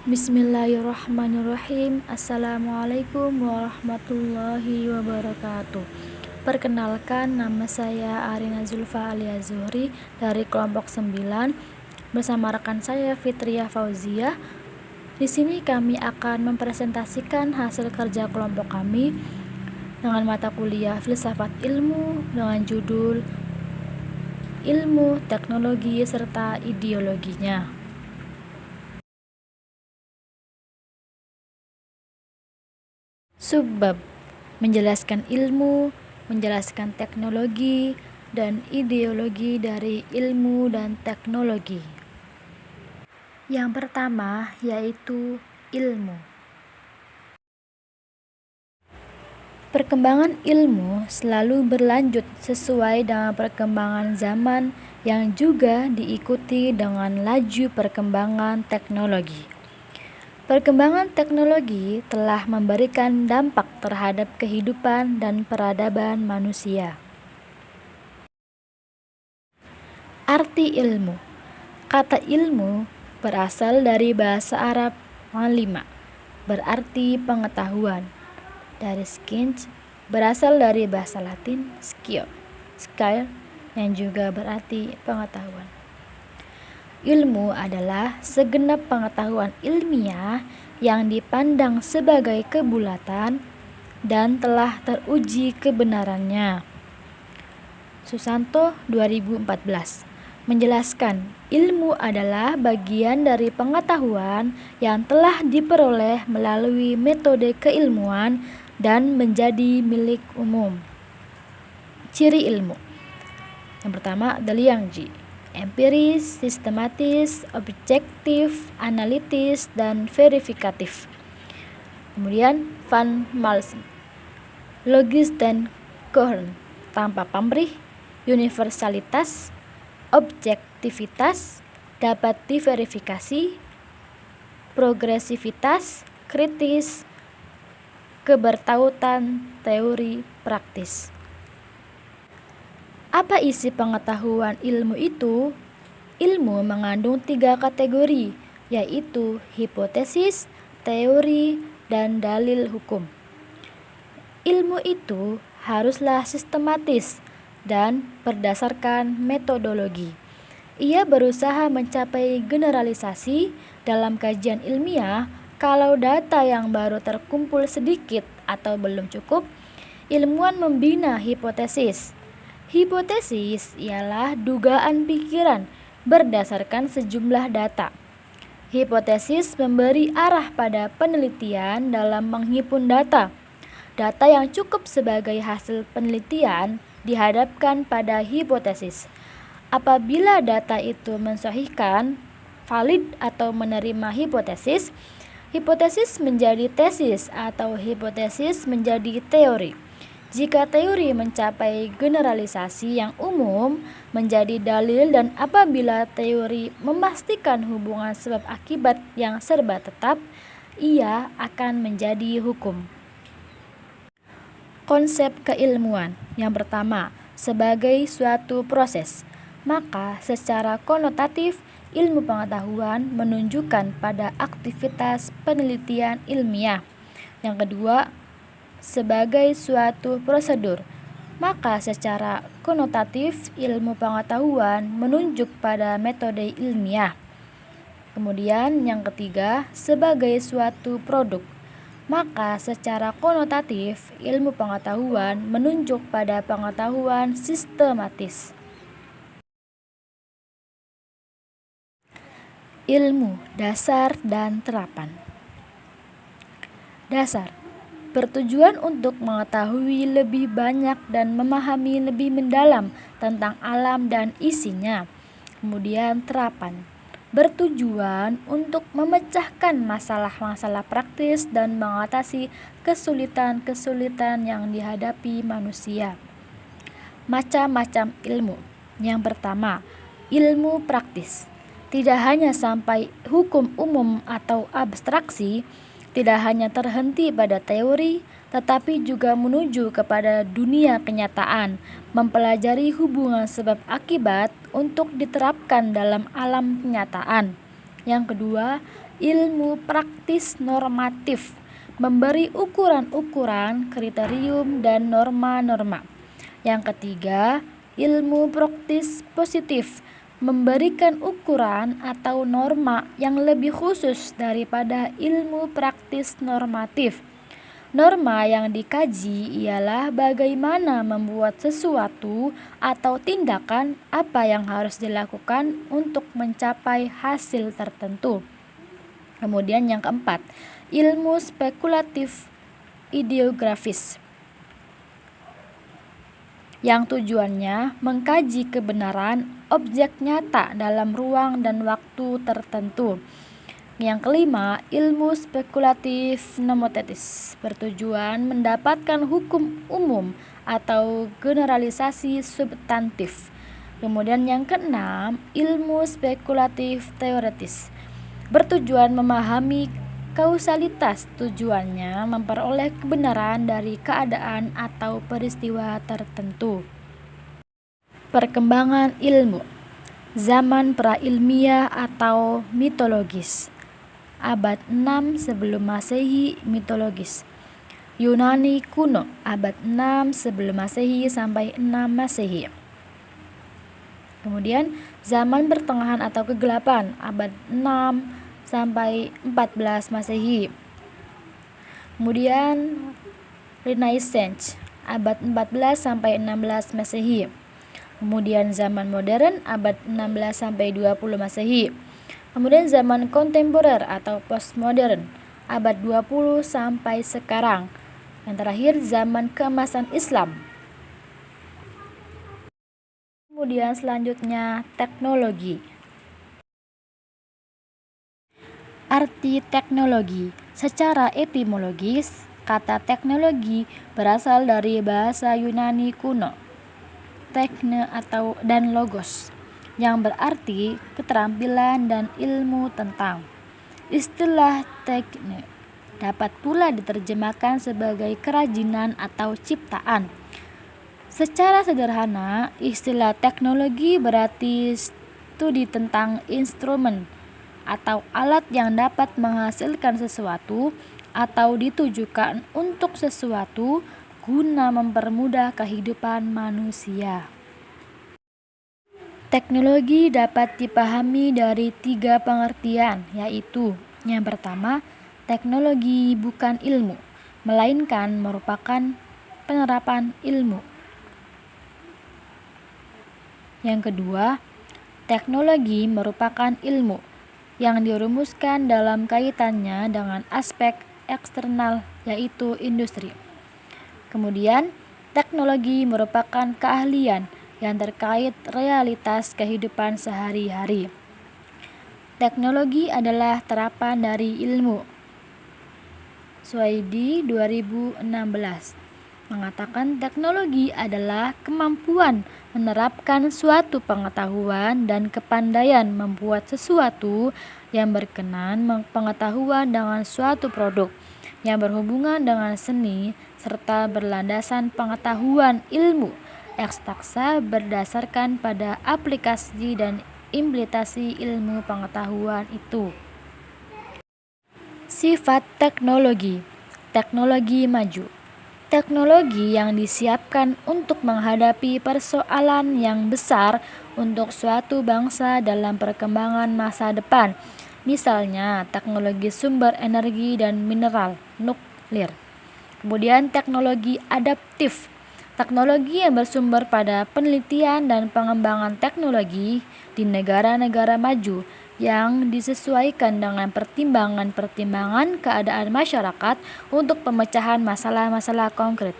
Bismillahirrahmanirrahim. Assalamualaikum warahmatullahi wabarakatuh. Perkenalkan, nama saya Arina Zulfa alias Zuhri dari kelompok 9 bersama rekan saya Fitriah Fauziah. Di sini kami akan mempresentasikan hasil kerja kelompok kami dengan mata kuliah Filsafat Ilmu dengan judul Ilmu, Teknologi, serta Ideologinya. Subbab: menjelaskan ilmu, menjelaskan teknologi, dan ideologi dari ilmu dan teknologi. Yang pertama yaitu ilmu. Perkembangan ilmu selalu berlanjut sesuai dengan perkembangan zaman yang juga diikuti dengan laju perkembangan teknologi. Perkembangan teknologi telah memberikan dampak terhadap kehidupan dan peradaban manusia. Arti ilmu. Kata ilmu berasal dari bahasa Arab malima, berarti pengetahuan. Dari skins berasal dari bahasa Latin skill, yang juga berarti pengetahuan. Ilmu adalah segenap pengetahuan ilmiah yang dipandang sebagai kebulatan dan telah teruji kebenarannya. Susanto 2014 menjelaskan, ilmu adalah bagian dari pengetahuan yang telah diperoleh melalui metode keilmuan dan menjadi milik umum. Ciri ilmu. Yang pertama, Daliangji: empiris, sistematis, objektif, analitis, dan verifikatif. Kemudian Van Malsen: logis dan koheren, tanpa pamrih, universalitas, objektivitas, dapat diverifikasi, progresivitas, kritis, kebertautan, teori, praktis. Apa isi pengetahuan ilmu itu? Ilmu mengandung 3 kategori, yaitu hipotesis, teori, dan dalil hukum. Ilmu itu haruslah sistematis dan berdasarkan metodologi. Ia berusaha mencapai generalisasi dalam kajian ilmiah. Kalau data yang baru terkumpul sedikit atau belum cukup, ilmuwan membina hipotesis. Hipotesis ialah dugaan pikiran berdasarkan sejumlah data. Hipotesis memberi arah pada penelitian dalam menghimpun data. Data yang cukup sebagai hasil penelitian dihadapkan pada hipotesis. Apabila data itu mensahihkan, valid atau menerima hipotesis, hipotesis menjadi tesis atau hipotesis menjadi teori. Jika teori mencapai generalisasi yang umum, menjadi dalil, dan apabila teori memastikan hubungan sebab akibat yang serba tetap, ia akan menjadi hukum. Konsep keilmuan. Yang pertama, sebagai suatu proses, maka secara konotatif ilmu pengetahuan menunjukkan pada aktivitas penelitian ilmiah. Yang kedua, sebagai suatu prosedur, maka secara konotatif ilmu pengetahuan menunjuk pada metode ilmiah. Kemudian yang ketiga, sebagai suatu produk, maka secara konotatif ilmu pengetahuan menunjuk pada pengetahuan sistematis. Ilmu, dasar dan terapan. Dasar bertujuan untuk mengetahui lebih banyak dan memahami lebih mendalam tentang alam dan isinya. Kemudian terapan bertujuan untuk memecahkan masalah-masalah praktis dan mengatasi kesulitan-kesulitan yang dihadapi manusia. Macam-macam ilmu. Yang pertama, ilmu praktis. Tidak hanya sampai hukum umum atau abstraksi, tidak hanya terhenti pada teori, tetapi juga menuju kepada dunia kenyataan, mempelajari hubungan sebab akibat untuk diterapkan dalam alam kenyataan. Yang kedua, ilmu praktis normatif, memberi ukuran-ukuran, kriterium, dan norma-norma. Yang ketiga, ilmu praktis positif, memberikan ukuran atau norma yang lebih khusus daripada ilmu praktis normatif. Norma yang dikaji ialah bagaimana membuat sesuatu atau tindakan apa yang harus dilakukan untuk mencapai hasil tertentu. Kemudian yang keempat, ilmu spekulatif ideografis, yang tujuannya mengkaji kebenaran objek nyata dalam ruang dan waktu tertentu. Yang kelima, ilmu spekulatif nomotetis, bertujuan mendapatkan hukum umum atau generalisasi substantif. Kemudian yang keenam, ilmu spekulatif teoretis, bertujuan memahami kausalitas, tujuannya memperoleh kebenaran dari keadaan atau peristiwa tertentu. Perkembangan ilmu, zaman prailmiah atau mitologis. Abad 6 sebelum Masehi, mitologis. Yunani kuno, abad 6 sebelum Masehi sampai 6 Masehi. Kemudian zaman pertengahan atau kegelapan, abad 6 sampai 14 Masehi. Kemudian Renaissance, abad 14 sampai 16 Masehi. Kemudian zaman modern, abad 16 sampai 20 Masehi. Kemudian zaman kontemporer atau postmodern, abad 20 sampai sekarang. Yang terakhir, zaman keemasan Islam. Kemudian selanjutnya teknologi. Arti teknologi. Secara etimologis, kata teknologi berasal dari bahasa Yunani kuno, tekne dan logos, yang berarti keterampilan dan ilmu tentang. Istilah tekne dapat pula diterjemahkan sebagai kerajinan atau ciptaan. Secara sederhana, istilah teknologi berarti studi tentang instrumen atau alat yang dapat menghasilkan sesuatu atau ditujukan untuk sesuatu guna mempermudah kehidupan manusia. Teknologi dapat dipahami dari 3 pengertian, yaitu yang pertama, teknologi bukan ilmu, melainkan merupakan penerapan ilmu. Yang kedua, teknologi merupakan ilmu yang dirumuskan dalam kaitannya dengan aspek eksternal, yaitu industri. Kemudian, teknologi merupakan keahlian yang terkait realitas kehidupan sehari-hari. Teknologi adalah terapan dari ilmu. Suwaidi 2016 mengatakan teknologi adalah kemampuan menerapkan suatu pengetahuan dan kepandaian membuat sesuatu yang berkenan pengetahuan dengan suatu produk yang berhubungan dengan seni serta berlandasan pengetahuan ilmu eksakta berdasarkan pada aplikasi dan implementasi ilmu pengetahuan itu. Sifat teknologi. Teknologi maju. Teknologi yang disiapkan untuk menghadapi persoalan yang besar untuk suatu bangsa dalam perkembangan masa depan. Misalnya, teknologi sumber energi dan mineral, nuklir. Kemudian teknologi adaptif. Teknologi yang bersumber pada penelitian dan pengembangan teknologi di negara-negara maju yang disesuaikan dengan pertimbangan-pertimbangan keadaan masyarakat untuk pemecahan masalah-masalah konkret.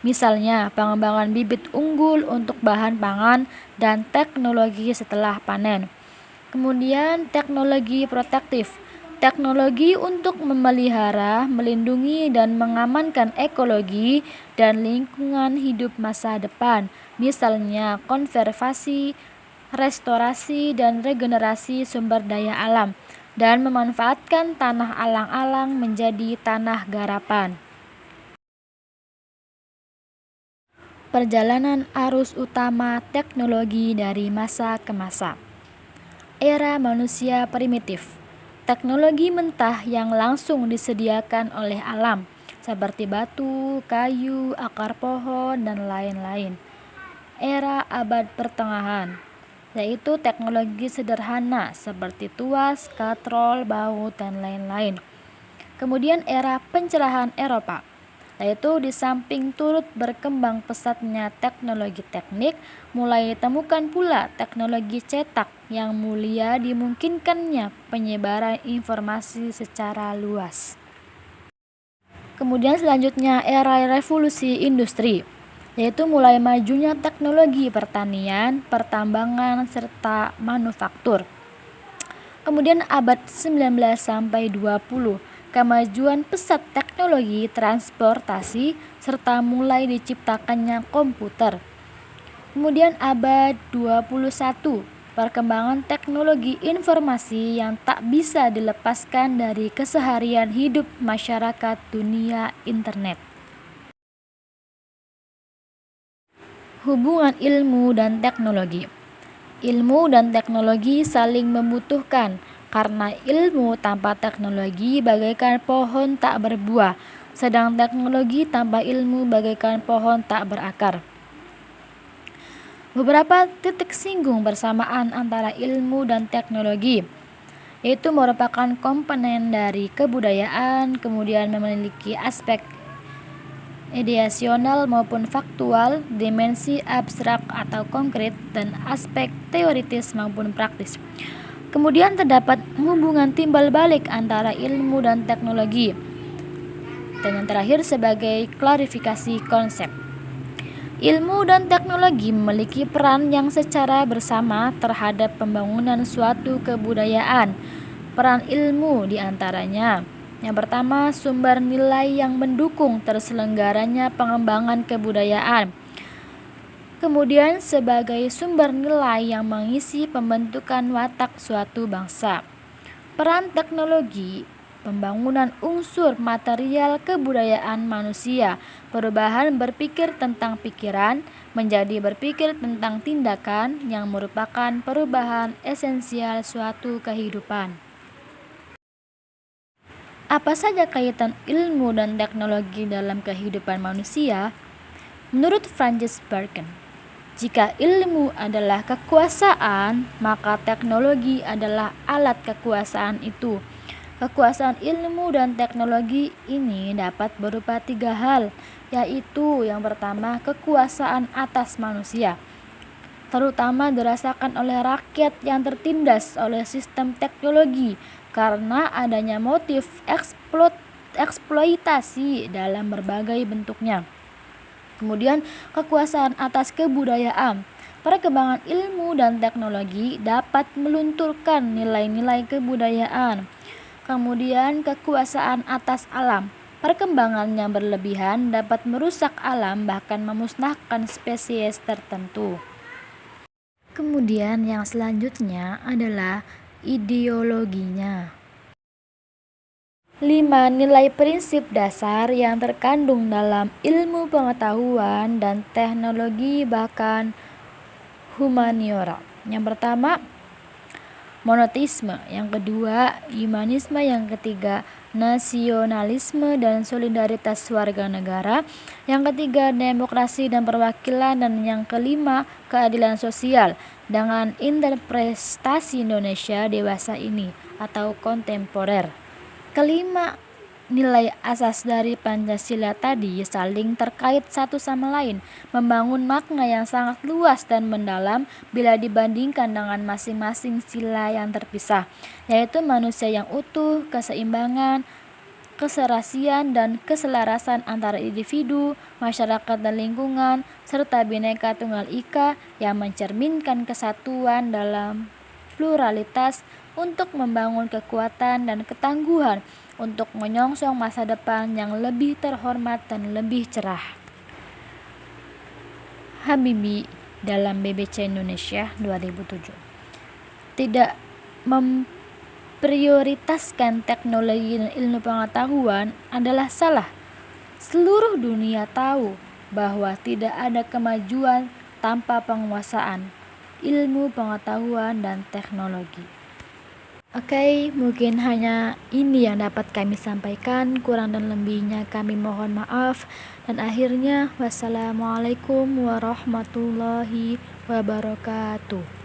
Misalnya, pengembangan bibit unggul untuk bahan pangan dan teknologi setelah panen. Kemudian teknologi protektif. Teknologi untuk memelihara, melindungi, dan mengamankan ekologi dan lingkungan hidup masa depan. Misalnya konservasi, restorasi, dan regenerasi sumber daya alam, dan memanfaatkan tanah alang-alang menjadi tanah garapan. Perjalanan arus utama teknologi dari masa ke masa. Era manusia primitif. teknologi mentah yang langsung disediakan oleh alam, seperti batu, kayu, akar pohon, dan lain-lain. Era abad pertengahan, yaitu teknologi sederhana seperti tuas, katrol, baut, dan lain-lain. Kemudian era pencerahan Eropa, yaitu di samping turut berkembang pesatnya teknologi teknik, mulai ditemukan pula teknologi cetak yang mulia dimungkinkannya penyebaran informasi secara luas. Kemudian selanjutnya era revolusi industri, yaitu mulai majunya teknologi pertanian, pertambangan, serta manufaktur. Kemudian abad 19 sampai 20, kemajuan pesat teknologi transportasi serta mulai diciptakannya komputer. Kemudian abad 21, perkembangan teknologi informasi yang tak bisa dilepaskan dari keseharian hidup masyarakat dunia internet. Hubungan ilmu dan teknologi. Ilmu dan teknologi saling membutuhkan, karena ilmu tanpa teknologi bagaikan pohon tak berbuah, sedang teknologi tanpa ilmu bagaikan pohon tak berakar. Beberapa titik singgung bersamaan antara ilmu dan teknologi, yaitu merupakan komponen dari kebudayaan, kemudian memiliki aspek ideasional maupun faktual, dimensi abstrak atau konkret, dan aspek teoritis maupun praktis. Kemudian terdapat hubungan timbal balik antara ilmu dan teknologi. Dan yang terakhir sebagai klarifikasi konsep. Ilmu dan teknologi memiliki peran yang secara bersama terhadap pembangunan suatu kebudayaan. Peran ilmu diantaranya: yang pertama, sumber nilai yang mendukung terselenggaranya pengembangan kebudayaan. Kemudian sebagai sumber nilai yang mengisi pembentukan watak suatu bangsa. Peran teknologi, pembangunan unsur material kebudayaan manusia, perubahan berpikir tentang pikiran menjadi berpikir tentang tindakan yang merupakan perubahan esensial suatu kehidupan. Apa saja kaitan ilmu dan teknologi dalam kehidupan manusia? Menurut Francis Bacon, jika ilmu adalah kekuasaan, maka teknologi adalah alat kekuasaan itu. Kekuasaan ilmu dan teknologi ini dapat berupa 3 hal, yaitu yang pertama, kekuasaan atas manusia, terutama dirasakan oleh rakyat yang tertindas oleh sistem teknologi karena adanya motif eksploitasi dalam berbagai bentuknya. Kemudian kekuasaan atas kebudayaan. Perkembangan ilmu dan teknologi dapat melunturkan nilai-nilai kebudayaan. Kemudian kekuasaan atas alam. Perkembangan yang berlebihan dapat merusak alam, bahkan memusnahkan spesies tertentu. Kemudian yang selanjutnya adalah ideologinya. 5 nilai prinsip dasar yang terkandung dalam ilmu pengetahuan dan teknologi bahkan humaniora. Yang pertama, monoteisme. Yang kedua, humanisme. Yang ketiga, nasionalisme dan solidaritas warga negara. Yang ketiga, demokrasi dan perwakilan. Dan yang kelima, keadilan sosial dengan interpretasi Indonesia dewasa ini atau kontemporer. Kelima nilai asas dari Pancasila tadi saling terkait satu sama lain, membangun makna yang sangat luas dan mendalam bila dibandingkan dengan masing-masing sila yang terpisah, yaitu manusia yang utuh, keseimbangan, keserasian dan keselarasan antara individu, masyarakat dan lingkungan, serta Bhinneka Tunggal Ika yang mencerminkan kesatuan dalam pluralitas untuk membangun kekuatan dan ketangguhan untuk menyongsong masa depan yang lebih terhormat dan lebih cerah. Habibie dalam BBC Indonesia 2007. Tidak memprioritaskan teknologi dan ilmu pengetahuan adalah salah. Seluruh dunia tahu bahwa tidak ada kemajuan tanpa penguasaan ilmu pengetahuan dan teknologi. Oke, mungkin hanya ini yang dapat kami sampaikan. Kurang dan lebihnya kami mohon maaf. Dan akhirnya, wassalamualaikum warahmatullahi wabarakatuh.